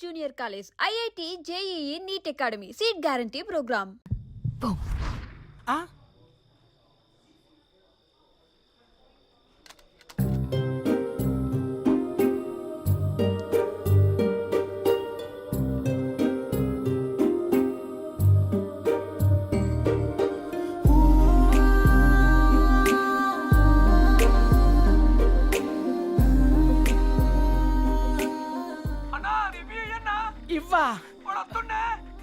Junior college, IIT, JEE, NEET academy, seat guarantee programme. ఇవ్వా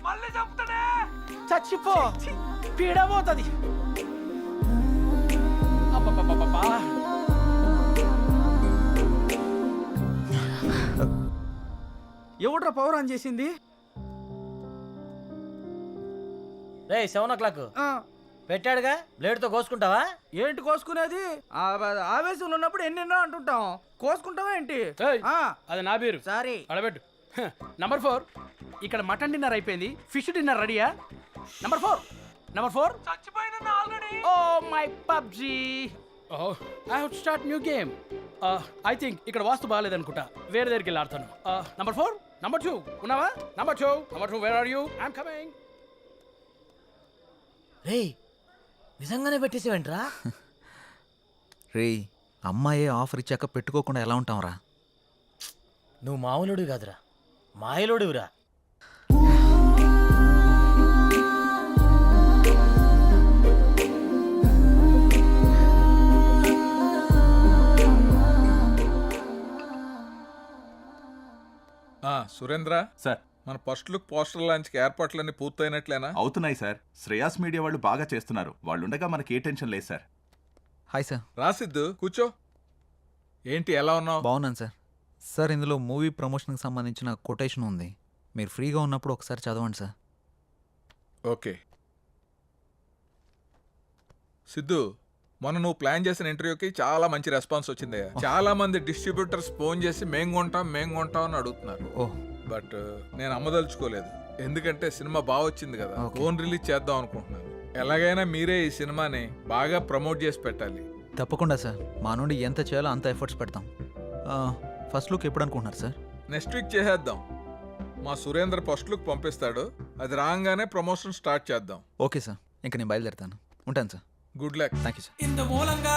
మళ్ళీ చంపుతానే చచ్చిపో పీడబోతుంది. ఎవడ్రా పవర్ ఆన్ చేసింది? రే 7 o'clock పెట్టాడుగా, బ్లేడ్ తో కోసుకుంటావా? ఏంటి కోసుకునేది? ఆవేశంలో ఉన్నప్పుడు ఎన్నెన్నో అంటుంటాం, కోసుకుంటావా ఏంటి? అది నా పేరు. సారీ అడబెట్టు. నంబర్ 4, ఇక్కడ మటన్ డిన్నర్ అయిపోయింది, ఫిష్ డిన్నర్ రెడీయా? నంబర్ 4 చచ్చిపోయిన already. Oh my PUBG. I have to start new game. I think ఇక్కడ వాస్తు బాగాలేదనుకుంటా, వేరే దగ్గరికి వెళ్ళి ఆడతాను. నంబర్ 4, నంబర్ 2 ఉన్నావా? Number 2 are you I'm? ఐఎమ్ కమింగ్. రే నిజంగానే పెట్టేసేవేంట్రా? రే అమ్మాయి ఆఫర్ ఇచ్చాక పెట్టుకోకుండా ఎలా ఉంటాంరా? నువ్వు మామూలుడివి కాదురా, మాయలోడివిరా. సురేంద్ర సార్, మన ఫస్ట్ లుక్ పోస్టర్ లాంచ్ ఏర్పాట్లన్నీ పూర్తయినట్లేనా? అవుతున్నాయి సార్. శ్రేయాస్ మీడియా వాళ్ళు బాగా చేస్తున్నారు. వాళ్ళుండగా మనకి ఏ టెన్షన్ లేదు సార్. Hi sir. రాసిద్దు కూర్చో. ఏంటి ఎలా ఉన్నావు? బాగున్నాను సార్. సార్ ఇందులో మూవీ ప్రమోషన్కి సంబంధించిన కొటేషన్ ఉంది, మీరు ఫ్రీగా ఉన్నప్పుడు ఒకసారి చదవండి సార్. ఓకే. సిద్ధు, మొన్న నువ్వు ప్లాన్ చేసిన ఇంటర్వ్యూకి చాలా మంచి రెస్పాన్స్ వచ్చింది. చాలా మంది డిస్ట్రిబ్యూటర్స్ ఫోన్ చేసి మేం కొంటాం అని అడుగుతున్నారు. ఓహ్, బట్ నేను అమ్మదలుచుకోలేదు, ఎందుకంటే సినిమా బాగా వచ్చింది కదా, ఫోన్ రిలీజ్ చేద్దాం అనుకుంటున్నాను. ఎలాగైనా మీరే ఈ సినిమాని బాగా ప్రమోట్ చేసి పెట్టాలి. తప్పకుండా సార్, మా నుండి ఎంత చేయాలో అంత ఎఫర్ట్స్ పెడతాం. ఫస్ట్ లుక్ ఎప్పుడు అనుకుంటున్నారు సార్? నెక్స్ట్ వీక్ చేసేద్దాం. మా సురేంద్ర ఫస్ట్ లుక్ పంపిస్తాడు, అది రాగానే ప్రమోషన్ స్టార్ట్ చేద్దాం. ఓకే సార్, ఇంక నేను బయలుదేరుతాను. ఉంటాను sir. Good luck. Thank you sir. ఇందు మూలంగా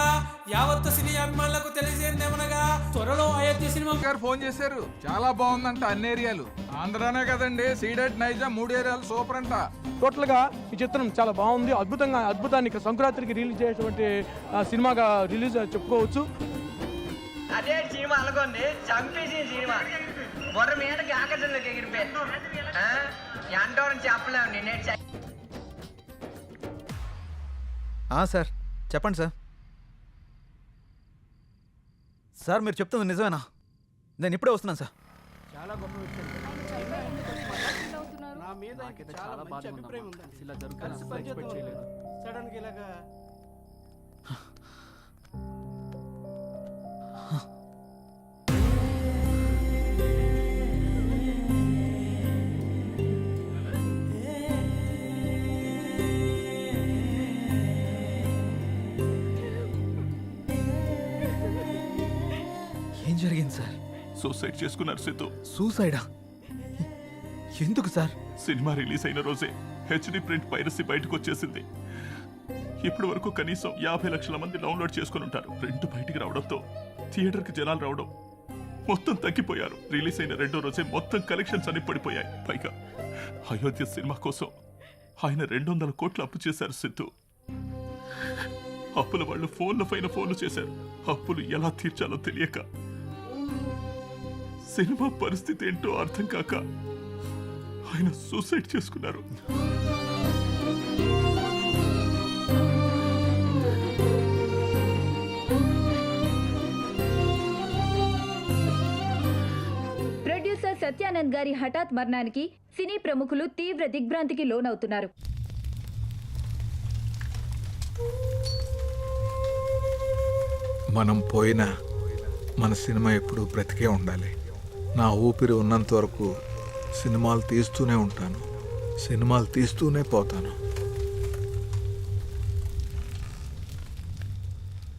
యావత్ సినీ అభిమానులకు తెలియజేయమనగా త్వరలో అయోధ్య సినిమా గారు ఫోన్ చేశారు, చాలా బాగుందంట అన్ని ఏరియాలు. ఆంధ్రానే కదండి, సీడెడ్ నైజాం 3 ఏరియాలు సూపర్ అంట. టోటల్ గా ఈ చిత్రం చాలా బాగుంది, అద్భుతాన్ని సంక్రాంతికి రిలీజ్ చేసేటువంటి సినిమాగా రిలీజ్ చెప్పుకోవచ్చు. అదే సినిమా అనుకోండి, చంపేసిన సినిమా బొర్ర మీదకి ఆకర్షణలోకి ఎగిరిపోయి ఎంతో చెప్పలేము. నేనే సార్ చెప్పండి సార్. సార్ మీరు చెప్తుంది నిజమేనా? నేను ఇప్పుడే వస్తున్నాను సార్. చాలా గొప్ప విషయం. నా మీద చాలా మంచి అభిప్రాయం ఉందండి. ఇలా జరుగుతుంది ఎక్స్పెక్ట్ చేయలేదు. సడన్ గా ఇలాగా ఏం జరిగింది సార్? సూసైడ్ చేసుకున్నారు సిద్ధు. సూసైడా? ఎందుకు సార్? సినిమా రిలీజ్ అయిన రోజే హెచ్డి ప్రింట్ పైరసీ బయటకు వచ్చేసింది. ఇప్పటి వరకు కనీసం 50 లక్షల మంది డౌన్లోడ్ చేసుకుని ఉంటారు. ప్రింట్ బయటికి రావడంతో థియేటర్కి జనాలు రావడం మొత్తం తగ్గిపోయారు. రిలీజ్ అయిన 2వ రోజే మొత్తం కలెక్షన్స్ అన్ని పడిపోయాయి. పైగా అయోధ్య సినిమా కోసం ఆయన 200 కోట్లు అప్పు చేశారు సిద్ధు. అప్పుల వాళ్ళు ఫోన్ల పైన ఫోన్లు చేశారు. అప్పులు ఎలా తీర్చాలో తెలియక, సినిమా పరిస్థితి ఏంటో అర్థం కాక ఆయన సూసైడ్ చేసుకున్నారు. ప్రొడ్యూసర్ సత్యానంద్ గారి హఠాత్ మరణానికి సినీ ప్రముఖులు తీవ్ర దిగ్భ్రాంతికి లోనవుతున్నారు. మనం పోయినా మన సినిమా ఎప్పుడు బ్రతికే ఉండాలి. నా ఊపిరి ఉన్నంత వరకు సినిమాలు తీస్తూనే ఉంటాను, సినిమాలు తీస్తూనే పోతాను.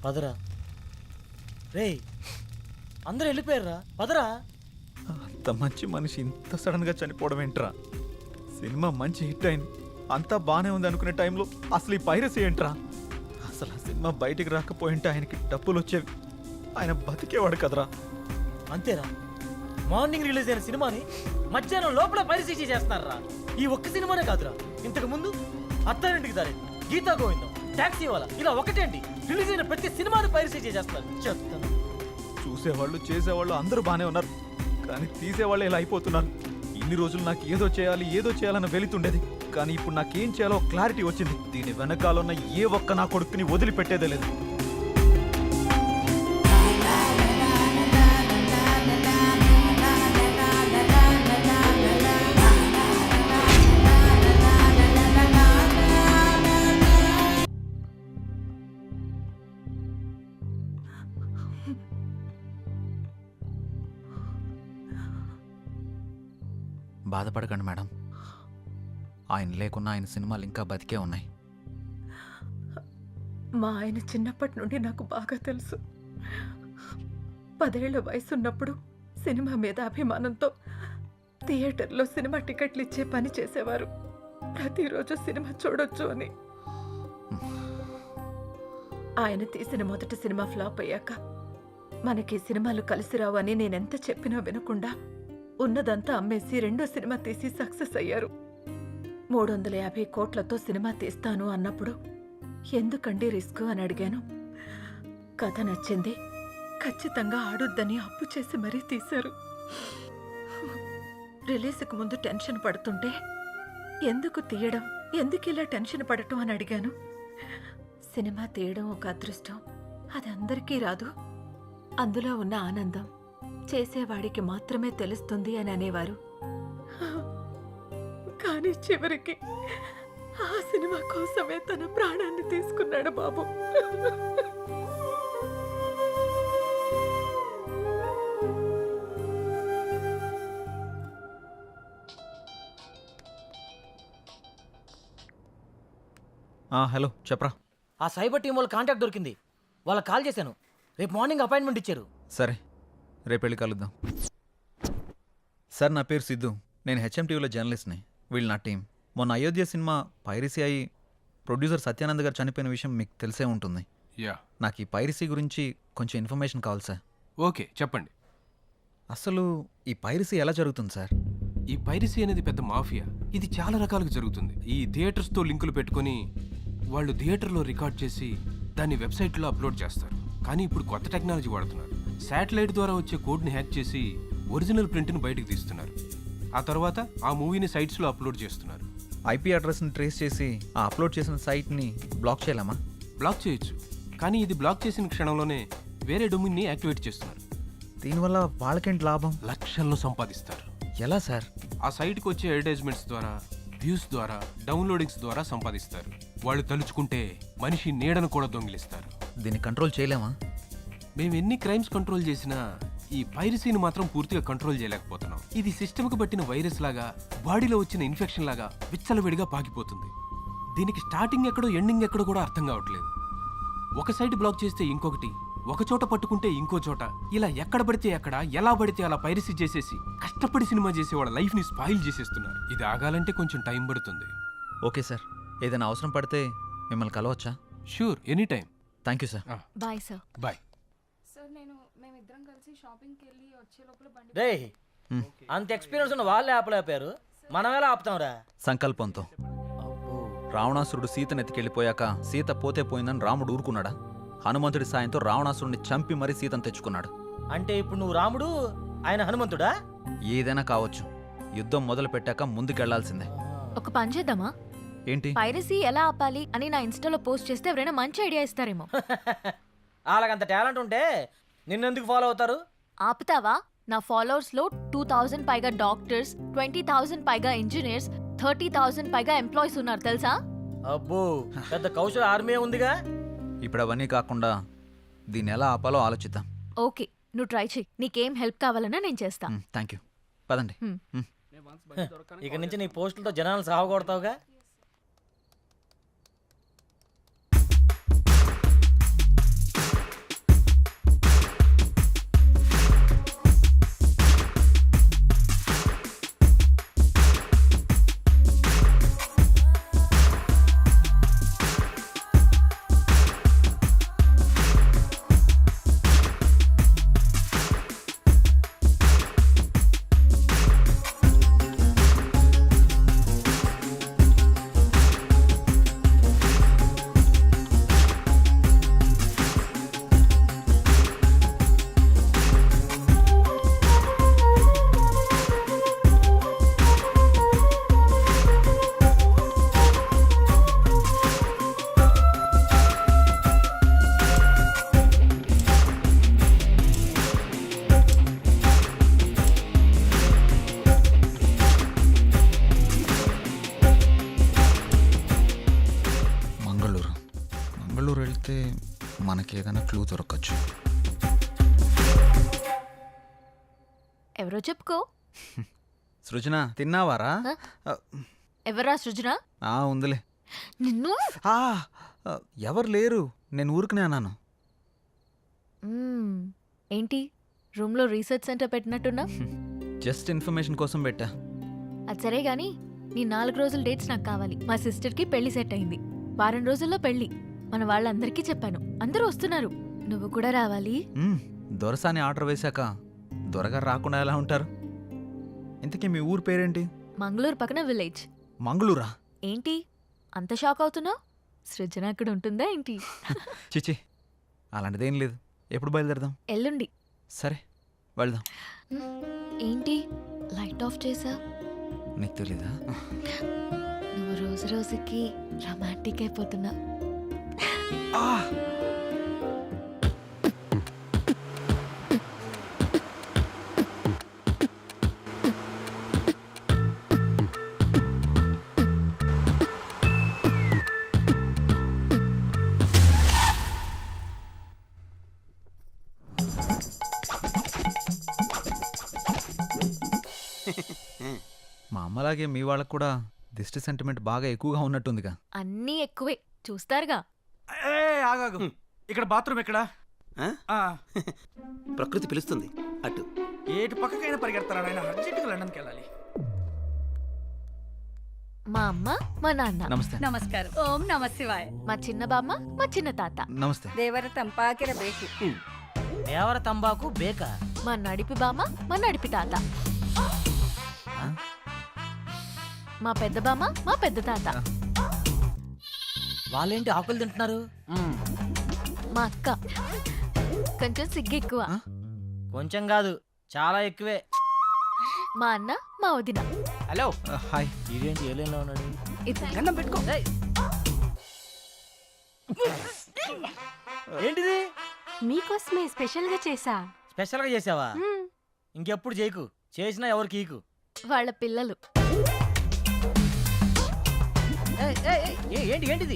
పదరా రే, అందరూ వెళ్ళిపోయారా? పదరా. ఇంత మంచి మనిషి ఇంత సడన్గా చనిపోవడం ఏంట్రా? సినిమా మంచి హిట్ అయింది, అంతా బాగానే ఉంది అనుకునే టైంలో అసలు ఈ పైరసీ ఏంట్రా? అసలు ఆ సినిమా బయటికి రాకపోయింటే ఆయనకి డబ్బులు వచ్చేవి, ఆయన బతికేవాడు కదరా. అంతేరా, మార్నింగ్ రిలీజ్ అయిన సినిమాని మధ్యాహ్నం లోపల పరిశీలి చేస్తున్నారా? ఈ ఒక్క సినిమానే కాదురా, ఇంతకు ముందు అత్తారింటికి దారి, గీతా గోవిందం, టాక్సీ వాళ్ళ, ఇలా ఒకటేంటి రిలీజ్ అయిన ప్రతి సినిమాని పరిశీలి చేస్తున్నారు. చెప్తాను, చూసేవాళ్ళు చేసేవాళ్ళు అందరూ బాగానే ఉన్నారు, కానీ తీసేవాళ్ళు ఇలా అయిపోతున్నారు. ఇన్ని రోజులు నాకు ఏదో చేయాలన్న వెళుతుండేది, కానీ ఇప్పుడు నాకేం చేయాలో క్లారిటీ వచ్చింది. దీని వెనకాల ఉన్న ఏ ఒక్క నా కొడుకుని వదిలిపెట్టేదే లేదు. బాధపడకండి మేడం, ఆయన లేకున్నా ఆయన సినిమాలు ఇంకా బతికే ఉన్నాయి. మా ఆయన చిన్నప్పటి నుండి నాకు బాగా తెలుసు. 10 ఏళ్ల వయసున్నప్పుడు సినిమా మీద అభిమానంతో థియేటర్లో సినిమా టికెట్లు ఇచ్చే పని చేసేవారు. ప్రతిరోజు సినిమా చూడొచ్చు అని. ఆయన తీసిన మొదటి సినిమా ఫ్లాప్ అయ్యాక మనకి సినిమాలు కలిసి రావు అని నేనెంత చెప్పినా వినకుండా ఉన్నదంతా అమ్మేసి రెండో సినిమా తీసి సక్సెస్ అయ్యారు. 350 కోట్లతో సినిమా తీస్తాను అన్నప్పుడు ఎందుకండి రిస్క్ అని అడిగాను. కథ నచ్చింది, ఖచ్చితంగా ఆడొద్దని అప్పు చేసి మరీ తీశారు. రిలీజ్కి ముందు టెన్షన్ పడుతుంటే ఎందుకు తీయడం, ఎందుకు ఇలా టెన్షన్ పడటం అని అడిగాను. సినిమా తీయడం ఒక అదృష్టం, అది అందరికీ రాదు, అందులో ఉన్న ఆనందం చేసేవాడికి మాత్రమే తెలుస్తుంది అని అనేవారు. కానీ చివరికి ఆ సినిమా కోసమే తన ప్రాణాన్ని తీసుకున్నాడు బాబు. హలో చెప్పరా. ఆ సైబర్ టీం వాళ్ళ కాంటాక్ట్ దొరికింది, వాళ్ళకి కాల్ చేశాను, రేపు మార్నింగ్ అపాయింట్మెంట్ ఇచ్చారు. సరే, రేపు వెళ్ళి కలుద్దాం. సార్, నా పేరు సిద్ధు, నేను హెచ్ఎంటీవీలో జర్నలిస్ట్ని. వీళ్ళు నా టీం. మొన్న అయోధ్య సినిమా పైరసీ అయి ప్రొడ్యూసర్ సత్యానంద్ గారు చనిపోయిన విషయం మీకు తెలిసే ఉంటుంది. యా, నాకు ఈ పైరసీ గురించి కొంచెం ఇన్ఫర్మేషన్ కావాలి సార్. ఓకే చెప్పండి. అసలు ఈ పైరసీ ఎలా జరుగుతుంది సార్? ఈ పైరసీ అనేది పెద్ద మాఫియా. ఇది చాలా రకాలుగా జరుగుతుంది. ఈ థియేటర్స్తో లింకులు పెట్టుకొని వాళ్ళు థియేటర్లో రికార్డ్ చేసి దాన్ని వెబ్సైట్లో అప్లోడ్ చేస్తారు. కానీ ఇప్పుడు కొత్త టెక్నాలజీ వాడుతున్నారు. శాటిలైట్ ద్వారా వచ్చే కోడ్ని హ్యాక్ చేసి ఒరిజినల్ ప్రింట్ని బయటకు తీస్తున్నారు. ఆ తర్వాత ఆ మూవీని సైట్స్లో అప్లోడ్ చేస్తున్నారు. ఐపీ అడ్రస్ని ట్రేస్ చేసి ఆ అప్లోడ్ చేసిన సైట్ని బ్లాక్ చేయలేమా? బ్లాక్ చేయొచ్చు, కానీ ఇది బ్లాక్ చేసిన క్షణంలోనే వేరే డొమైన్ని యాక్టివేట్ చేస్తున్నారు. దీనివల్ల వాళ్ళకేంటి లాభం? లక్షల్లో సంపాదిస్తారు. ఎలా సార్? ఆ సైట్కి వచ్చే అడ్వర్టైజ్మెంట్స్ ద్వారా, వ్యూస్ ద్వారా, డౌన్లోడింగ్స్ ద్వారా సంపాదిస్తారు. వాళ్ళు తలుచుకుంటే మనిషి నీడను కూడా దొంగిలిస్తారు. దీన్ని కంట్రోల్ చేయలేమా? మేము ఎన్ని క్రైమ్స్ కంట్రోల్ చేసినా ఈ పైరసీని మాత్రం పూర్తిగా కంట్రోల్ చేయలేకపోతున్నాం. ఇది సిస్టమ్కి పట్టిన వైరస్ లాగా, బాడీలో వచ్చిన ఇన్ఫెక్షన్ లాగా విచ్చలవిడిగా పాకిపోతుంది. దీనికి స్టార్టింగ్ ఎక్కడో ఎండింగ్ ఎక్కడో కూడా అర్థం కావట్లేదు. ఒక సైట్ బ్లాక్ చేస్తే ఇంకొకటి, ఒక చోట పట్టుకుంటే ఇంకో చోట, ఇలా ఎక్కడ పడితే ఎక్కడ, ఎలా పడితే అలా పైరసీ చేసేసి కష్టపడి సినిమా చేసే వాళ్ళ లైఫ్ని స్పాయిల్ చేసేస్తున్నారు. ఇది ఆగాలంటే కొంచెం టైం పడుతుంది. ఓకే సార్, ఏదైనా అవసరం పడితే మిమ్మల్ని కలవచ్చా? Sure, any time. Thank you sir. Bye sir. Bye. రే, అంత ఎక్స్పీరియన్స్ ఉన్న వాళ్ళే ఆపలేపారు, మనం ఎలా ఆపుతాంరా? సంకల్పంతో. రావణాసురుడు సీతను ఎత్తికెళ్ళిపోయాక సీత పోతే పోయిందని రాముడు ఊరుకున్నాడా? హనుమంతుడి సాయంతో రావణాసురుడిని చంపి మరీ సీతను తెచ్చుకున్నాడు. అంటే ఇప్పుడు నువ్వు రాముడు, ఆయన హనుమంతుడా? ఏదైనా కావచ్చు, యుద్ధం మొదలు పెట్టాక ముందుకెళ్లాల్సిందే. ఒక పని చేద్దామా? ఏంటి? పైరసీ ఎలా ఆపాలి అని నా ఇన్స్టాలో పోస్ట్ చేస్తే ఎవరైనా మంచి ఐడియా ఇస్తారేమో. వాళ్ళకంత టాలెంట్ ఉంటే నిన్నెందుకు ఫాలో అవుతారు? ఆపుతావా? నా ఫాలోవర్స్ లో 2000 పైగా డాక్టర్స్, 20,000 పైగా ఇంజనీర్స్, 30,000 పైగా ఎంప్లాయీస్ ఉన్నారు తెలుసా? అబ్బో, పెద్ద కౌశల ఆర్మీ ఉందిగా. ఇప్పుడు అవన్నీ కాకుండా దీన్ని ఎలా ఆపాలో ఆలోచిద్దాం. ఓకే, నువ్వు ట్రై చెయ్యి. నీకేం హెల్ప్ కావాలన్నా నేను చేస్తా. Thank you. పదండి. ఇక నుంచి నీ పోస్టులతో జనాలు సాగొడతావుగా. ఇంకేదైనా క్లూ దొరకచ్చు. ఎవరో చెప్పుకో. సృజన తిన్నావారా? ఎవరా సృజన? ఉందిలే. నిన్ను ఎవరు లేరు, నేను ఊరుకునే అన్నాను. ఏంటి రూమ్లో రీసెర్చ్ సెంటర్ పెట్టినట్టున్నా? జస్ట్ ఇన్ఫర్మేషన్ కోసం పెట్టా. అది సరే గాని నీ 4 రోజుల డేట్స్ నాకు కావాలి. మా సిస్టర్కి పెళ్లి సెట్ అయింది. వారం రోజుల్లో పెళ్లి. మన వాళ్ళందరికీ చెప్పాను, అందరూ వస్తున్నారు. నువ్వు కూడా రావాలి. దొరసాని ఆర్డర్ వేశాక దొరగారు రాకుండా ఎలా ఉంటారు? ఇంతకీ మీ ఊరు పేరేంటి? మంగళూరు పక్కన విలేజ్. మంగళూరా? ఏంటి అంత షాక్ అవుతున్నావు? సృజన అక్కడ ఉంటుందా ఏంటి? చిచి, అలాంటిదేం లేదు. ఎప్పుడు బయలుదేరదాం? ఎల్లుండి. సరే వెళ్దాం. ఏంటి లైట్ ఆఫ్ చేసా? నీకు తెలీదా? నువ్వు రోజు రోజుకి రొమాంటిక్ అయిపోతున్నా. మా అమ్మలాగే మీ వాళ్ళకు కూడా దిష్టి సెంటిమెంట్ బాగా ఎక్కువగా ఉన్నట్టుందిగా. అన్నీ ఎక్కువే చూస్తారుగా. ఆగాగు, ఇక్కడ బాత్రూమ్ ఎక్కడా? ప్రకృతి పిలుస్తుంది అటు. ఏటు పక్కకైనా పరిగెడతారా నాయన? అర్జెంటుగా లండన్కి వెళ్ళాలి. మా అమ్మ మా నాన్న. నమస్తే. నమస్కారం. ఓం నమ శివాయ. మా చిన్న బామ్మ మా చిన్న తాత. నమస్తే. దేవర తంపాకిర బేకి. దేవర తంబాకు బేక. మా నడిపి బామ్మ మా నడిపి తాత. మా పెద్ద బామ్మ మా పెద్ద తాత. వాళ్ళేంటి ఆకులు తింటున్నారు? మా అక్క కొంచెం సిగ్గు ఎక్కువ. కొంచెం కాదు చాలా ఎక్కువే. మా అన్న మా వదిన. హలో. హాయ్. ఇదేంటి ఏలేలో ఉన్నాడు? గన్నం పెట్టుకో. ఏంటిది? మీకోసమే స్పెషల్ గా చేసా. స్పెషల్గా చేసావా? ఇంకెప్పుడు చేయకు, చేసినా ఎవరికి ఈకు. వాళ్ళ పిల్లలు. ఏంటి ఏంటిది?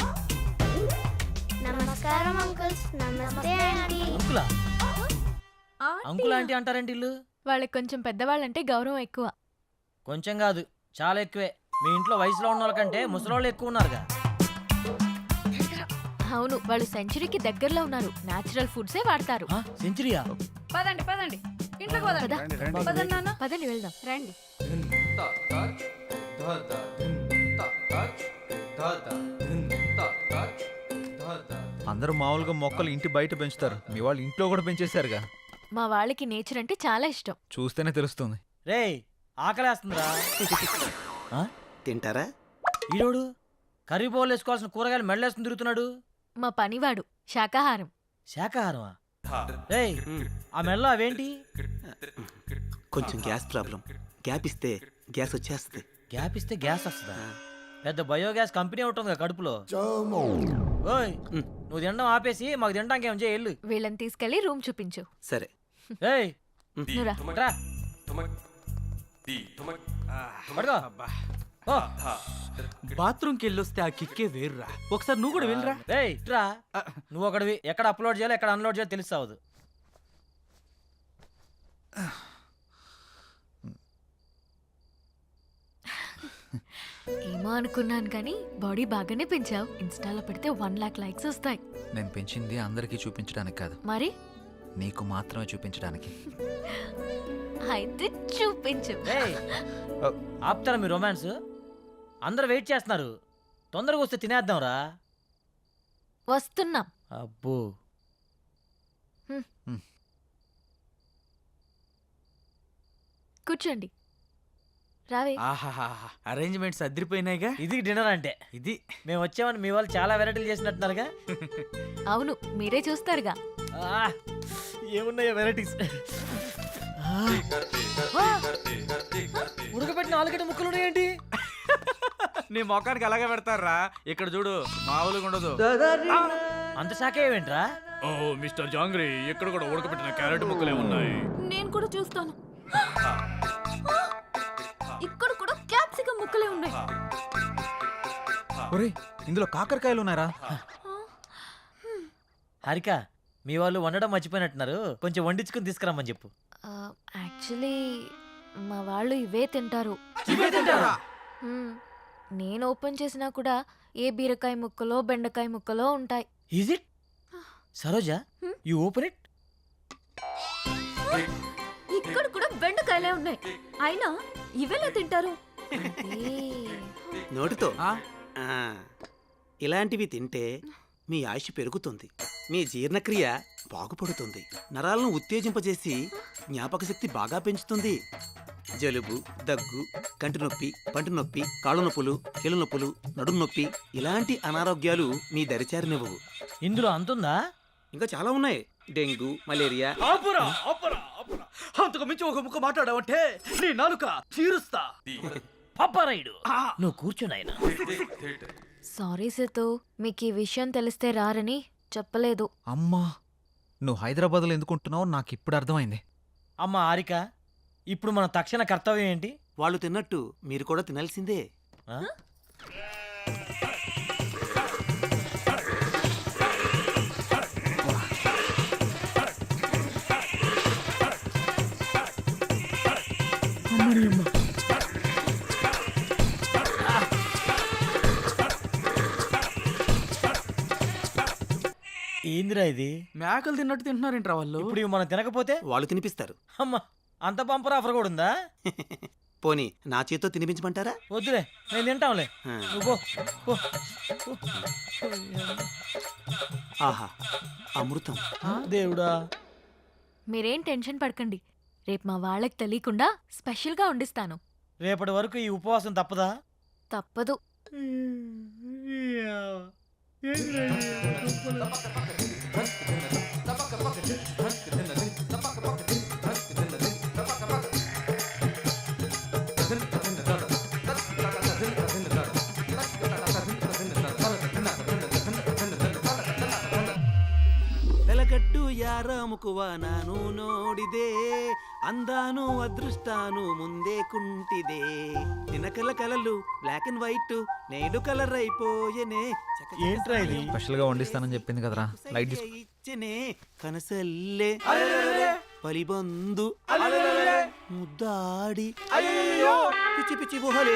నమస్కారం అంకుల్స్. నమస్తే ఆంటీ. అంకులా? అంకుల్ ఆంటీ అంటారేంటి ఇల్లు? వాళ్ళకి కొంచెం పెద్దవాళ్ళంటే గౌరవం ఎక్కువ. కొంచెం కాదు చాలా ఎక్కువే. మీ ఇంట్లో వయసులో ఉన్న వాళ్ళకంటే ముసలోళ్ళు ఎక్కువ ఉన్నారుగా. అవును, వాళ్ళు సెంచరీకి దగ్గరలో ఉన్నారు. నేచురల్ ఫుడ్సే వాడతారు. సెంచరీయా? పదండి పదండి, ఇంట్లోకి పదండి. పదండి నాన్న. పదండి వెళ్దాం. రండి. అందరూ మామూలుగా మొక్కలు ఇంటి బయట పెంచుతారు, మీ వాళ్ళు ఇంట్లో కూడా పెంచేశారుగా. మా వాళ్ళకి నేచర్ అంటే చాలా ఇష్టం. చూస్తేనే తెలుస్తుంది. రేయ్ ఆకలేస్తుందిరా. తింటారా? ఈరోడు కర్రీ బౌల్ వేసుకోవాల్సిన కూరగాయలు మెడలేసుకుని తిరుగుతున్నాడు. మా పనివాడు శాకాహారం. శాకాహారమా? రేయ్ ఆ మెడలో అవేంటి? కొంచెం గ్యాస్ ప్రాబ్లం. గ్యాప్ ఇస్తే గ్యాస్ వచ్చేస్తుంది. గ్యాప్ ఇస్తే గ్యాస్ వస్తుందా? పెద్ద బయోగ్యాస్ కంపెనీ ఉంటుంది కడుపులో. ఓయ్ నువ్వు తినడం ఆపేసి మాకు తినడానికి ఏం చేయాలి? వీళ్ళని తీసుకెళ్లి రూమ్ చూపించు. సరే. ఏయ్ నువ్వురా. రా. పడుకో. ఓ. బాత్రూమ్కి వెళ్ళొస్తే ఆ కిక్కే వేరురా. ఒకసారి నువ్వు కూడా వెళ్ళరా. రేయ్ రా. నువ్వు ఒకటివి ఎక్కడ అప్లోడ్ చేయాలో ఎక్కడ అన్లోడ్ చేయాలో తెలుస్తావదు. ఏమో అనుకున్నాను కానీ బాడీ బాగానే పెంచావు. ఇన్స్టాలో పెడితే 1 lakh లైక్స్ వస్తాయి. నేను పెంచింది అందరికీ చూపించడానికి కాదు, మరి నీకు మాత్రమే చూపించడానికి. అయితే చూపించు. ఆపుతారా మీ రొమాన్స్? అందరూ వెయిట్ చేస్తున్నారు, తొందరగా వస్తే తినేద్దాం రా. వస్తున్నాం. అబ్బో కూర్చోండి. రావే. అరేంజ్మెంట్స్ అదిరిపోయినాయిగా. ఇది డిన్నర్ అంటే. ఇది మేము వచ్చామని మీ వాళ్ళు చాలా వెరైటీలు చేసినట్టున్నారుగా. అవును, మీరే చూస్తారుగా. ఏమున్నాయో వెరైటీస్. ఉడకబెట్టిన ఆలుగడ్డ ముక్కలు ఉన్నాయేంటి? నీ మొఖానికి అలాగే పెడతారా. ఇక్కడ చూడు, మామూలుగా ఉండదు. అంత శాఖ ఏమేంట్రా? ఓ మిస్టర్ జాంగ్రీ, ఇక్కడ కూడా ఉడకబెట్టిన క్యారెట్ ముక్కలే ఉన్నాయి. నేను కూడా చూస్తాను. ఇక్కడ కూడా క్యాప్సికమ్ ముక్కలే ఉన్నాయి. ఒరేయ్ ఇందులో కాకరకాయలు ఉన్నారా? హారిక మీ వాళ్ళు వండడం మర్చిపోయినట్టున్నారు, కొంచెం వండించుకుని తీసుకురమ్మని చెప్పు. యాక్చువల్లీ మా వాళ్ళు ఇవే తింటారు. మ్మ్. నేను ఓపెన్ చేసినా కూడా ఏ బీరకాయ ముక్కలో బెండకాయ ముక్కలో ఉంటాయి. Is it Saroja? You open it. ఇక్కడ కూడా బెండకాయలే ఉన్నాయి, అయినా ఇవెలా తింటారు? నోటితో ఇలాంటివి తింటే మీ ఆయుష్ పెరుగుతుంది, మీ జీర్ణక్రియ బాగుపడుతుంది, నరాలను ఉత్తేజింపజేసి జ్ఞాపక శక్తి బాగా పెంచుతుంది. జలుబు, దగ్గు, కంటి నొప్పి, పంటి నొప్పి, కాళ్ళ నొప్పులు, కీళ్ళ నొప్పులు, నడుము నొప్పి ఇలాంటి అనారోగ్యాలు మీ దరిచారినివ్వవు. ఇందులో అంతుందా? ఇంకా చాలా ఉన్నాయి. Dengue, malaria. అంతకు మించి ఒక ముక్క మాట్లాడావంటే నీ నాలుక చీరుస్తా. పాపారాయుడు, నువ్వు కూర్చున్నాయన. సారీ సేతు, మీకు ఈ విషయం తెలిస్తే రారని చెప్పలేదు. అమ్మా, నువ్వు హైదరాబాద్లో ఎందుకుంటున్నావు నాకు ఇప్పుడు అర్థమైంది. అమ్మ హారిక, ఇప్పుడు మన తక్షణ కర్తవ్యం ఏంటి? వాళ్ళు తిన్నట్టు మీరు కూడా తినాల్సిందే. ఆ? ఏందిరా ఇది? మేకలు తిన్నట్టు తింటున్నారేంట్రా వాళ్ళు? ఇప్పుడు ఇవి మనం తినకపోతే వాళ్ళు తినిపిస్తారు. అమ్మ, అంత బంపర్ ఆఫర్ కూడా ఉందా? పోనీ నా చేత్తో తినిపించమంటారా? వద్దులే, నేను తింటాంలే. నువ్వు పో, పో, పో. ఆహా, అమృతం. దేవుడా. మీరేం టెన్షన్ పడకండి, రేపు మా వాళ్ళకి తెలియకుండా స్పెషల్గా వండిస్తాను. రేపటి వరకు ఈ ఉపవాసం తప్పదా? తప్పదు. వెలగట్టు యారాముకువ ನಾನು ನೋಡಿದೆ అందాను అదృష్టాను ముందే కుంటిదే దినకల కలలు బ్లాక్ అండ్ వైట్ నేడు కలర్ అయిపోయనే. ఏంట్రా ఇది? స్పెషల్గా వండిస్తానని చెప్పింది కదరా, లైట్ తీసుకో. ఇచ్చనే కనసల్లే పలిబందు ముద్దాడి పిచ్చి పిచ్చి గుహలే.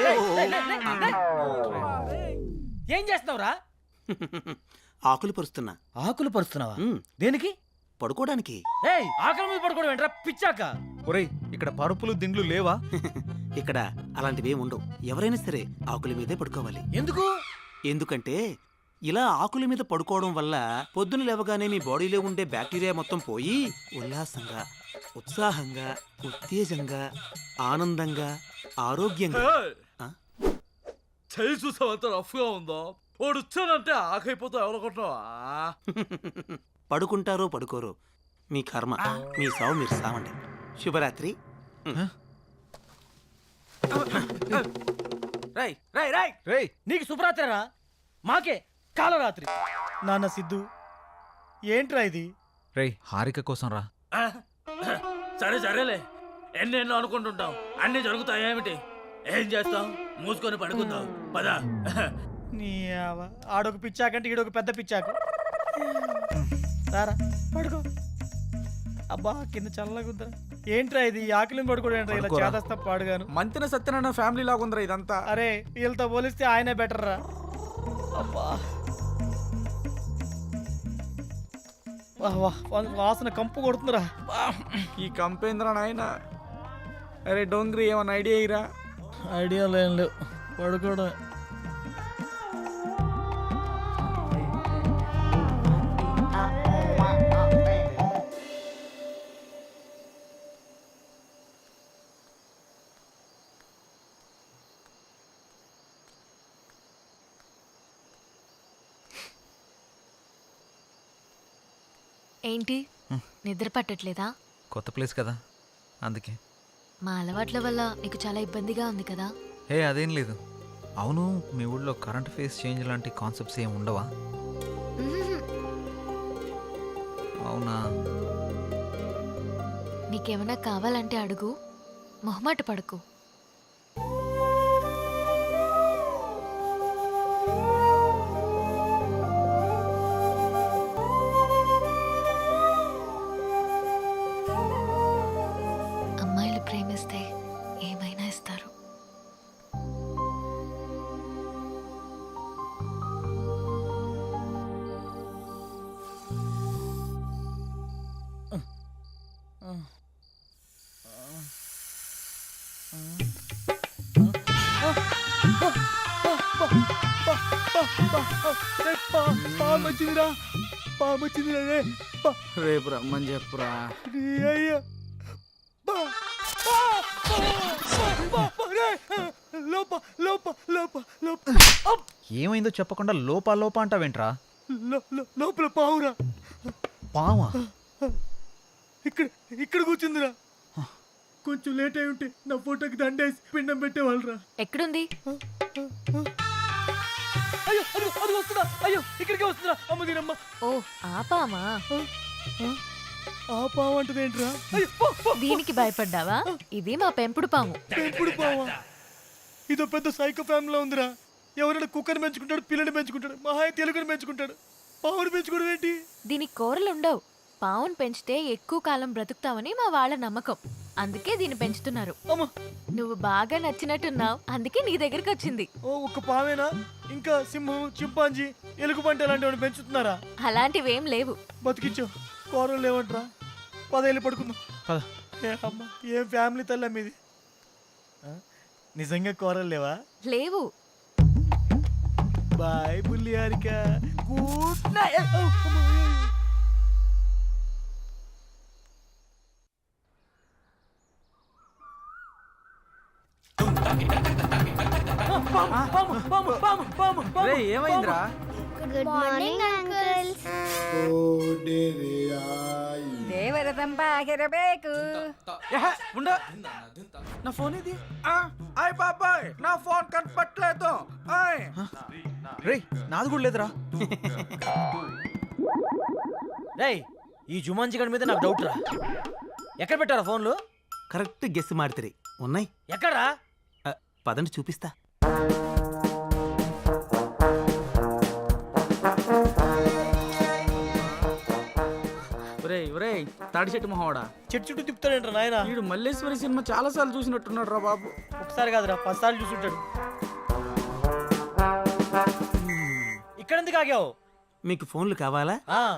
ఏం చేస్తున్నావురా? ఆకులు పరుస్తున్నా. ఆకులు పరుస్తున్నావా? దేనికి? పడుకోవడానికి. ఏయ్, ఆకలి మీద పడుకోవడం ఏంట్రా పిచ్చాక? ఒరేయ్, ఇక్కడ పరుపులు దిండ్లు లేవా? ఇక్కడ అలాంటివి ఉండవు. ఎవరైనా సరే ఆకుల మీదే పడుకోవాలి. ఎందుకు? ఎందుకంటే ఇలా ఆకుల మీద పడుకోవడం వల్ల పొద్దున లేవగానే మీ బాడీలో ఉండే బ్యాక్టీరియా మొత్తం పోయి ఉల్లాసంగా, ఉత్సాహంగా, ఉత్తేజంగా, ఆనందంగా, ఆరోగ్యంగా. చేయి చూసావంత రఫ్గా ఉందో, వాడు వచ్చానంటే ఆకైపోతా ఎవరనుకుంటున్నావా? పడుకుంటారో పడుకోరో మీ కర్మ, మీ సావు మీరు సావండి. శుభరాత్రి. రై రై రై రేయ్, నీకు శుభరాత్రిరా, మాకే కాలరాత్రి. నాన్న సిద్ధు, ఏంట్రా ఇది? రేయ్, హారిక కోసం రా. సరే సరేలే, ఎన్నెన్నో అనుకుంటుంటాం, అన్ని జరుగుతాయేమిటి? ఏం చేస్తాం? మూసుకొని పడుకుందాం పదా. నీ ఆడొక పిచ్చాకంటే ఈడొక పెద్ద పిచ్చాకు. రారా పడుకో. అబ్బా, కింద చల్లగుందరా. ఏంట్రా ఇది? ఆకలిని పడుకోవడం ఏంట్రా ఇలా చేదస్తా పాడుగాను? మంతిన సత్యనారాయణ ఫ్యామిలీ లాగుందిరా ఇదంతా. అరే, వీళ్ళతో పోలిస్తే ఆయనే బెటర్ రా. అబ్బా, వాసన కంపు కొడుతుందిరా. ఈ కంపేంద్ర నాయన. అరే డోంగ్రీ, ఏమన్నా ఐడియా ఇరా? ఐడియాలు ఏం లేవు, పడుకోవడం. ఏంటి, నిద్ర పట్టట్లేదా? కొత్త ప్లేస్ కదా, అందుకే. మా అలవాట్ల వల్ల నీకు చాలా ఇబ్బందిగా ఉంది కదా? హే, అదేం లేదు. అవును, మీ ఊళ్ళో కరెంట్ ఫేస్ చేంజ్ లాంటి కాన్సెప్ట్స్ ఏమి ఉండవా? అవునా? నీకేమైనా కావాలంటే అడుగు, మొహమాట పడకు. పాము వచ్చిందిరా, పాము వచ్చిందిరా రే. రేపు రమ్మని చెప్పురా. అయ్యా లోప లోప లోప లోప ఏమైందో చెప్పకుండా లోపా లోపా అంటావేంట్రా? లోపల పావురా. పావా? ఇక్కడ ఇక్కడ కూర్చుందిరా. కొంచెం లేట్ అయి ఉంటే నా ఫోటోకి దండేసి పిండం పెట్టేవాళ్ళరా. ఎక్కడుంది? అయ్యో అది అది వస్తుందా? అయ్యో ఇక్కడికే వస్తుందా? అమ్మ దీనమ్మ. ఓ ఆపామా? ఆ పావు అంటదేంట్రా? అయ్యో పో, పో. దీనికి భయపడ్డావా? ఇది మా పెంపుడు పాము. పెంపుడు పావా? ఇదో పెద్ద సైకో ఫ్యామిలీలో ఉందిరా. ఎవరైనా కుక్కని పెంచుకుంటాడు, పిల్లని పెంచుకుంటాడు, మహాయ తెలుగుని పెంచుకుంటాడు. పావుని పెంచుకోవడం ఏంటి? దీనికి కూరలు ఉండవు. పావును పెంచితే ఎక్కువ కాలం బ్రతుకుతావని మా వాళ్ళ నమ్మకం. అందుకే దీన్ని పెంచుతున్నారు. అమ్మ నువ్వు బాగా నచ్చినట్టున్నావు, అందుకే నీ దగ్గరికి వచ్చింది. ఓ ఒక్క పావేనా? ఇంకా సింహం, చింపాంజీ, ఎలుగుబంటి అలాంటివి పెంచుతున్నారా? అలాంటివేం లేవు. బతికించో. కూరలు లేవంట్రా. 10 ఏళ్ళు పడుకుందాం. ఏ అమ్మ ఏం ఫ్యామిలీ తల్లి మీది. నిజంగా కూరలు లేవా? లేవు. బాయ్ బుల్లి హారిక. Good night. రే ఏమైందిరా? Good morning uncles. ದೇವರ ತಂಪಾಗಿರಬೇಕು. ఉండ. నా ఫోన్ ఇది. ఆయ్ బాబాయ్ నా ఫోన్ కనపట్లేదు. ఆయ్ రే నాది కూడా లేదురా. రేయ్ ఈ జుమాన్జీ గడి మీద నాకు డౌట్ రా. ఎక్కడ పెట్టారా ఫోన్లు? కరెక్ట్ గెస్ మాడితే ఉన్నాయి. ఎక్కడా? పదండి చూపిస్తా. ఒరేయ్ ఒరేయ్ తాడి చెట్టు మొహోడా, చెట్టు చుట్టూ తిప్పుతాడేంట్రా నాయన? వీడు మల్లేశ్వరి సినిమా చాలా సార్లు చూసినట్టున్నాడు రా బాబు. ఒకసారి కాదురా 10 సార్లు చూసుంటాడు. ఇక్కడ ఎందుకు ఆగావు? మీకు ఫోన్లు కావాలా?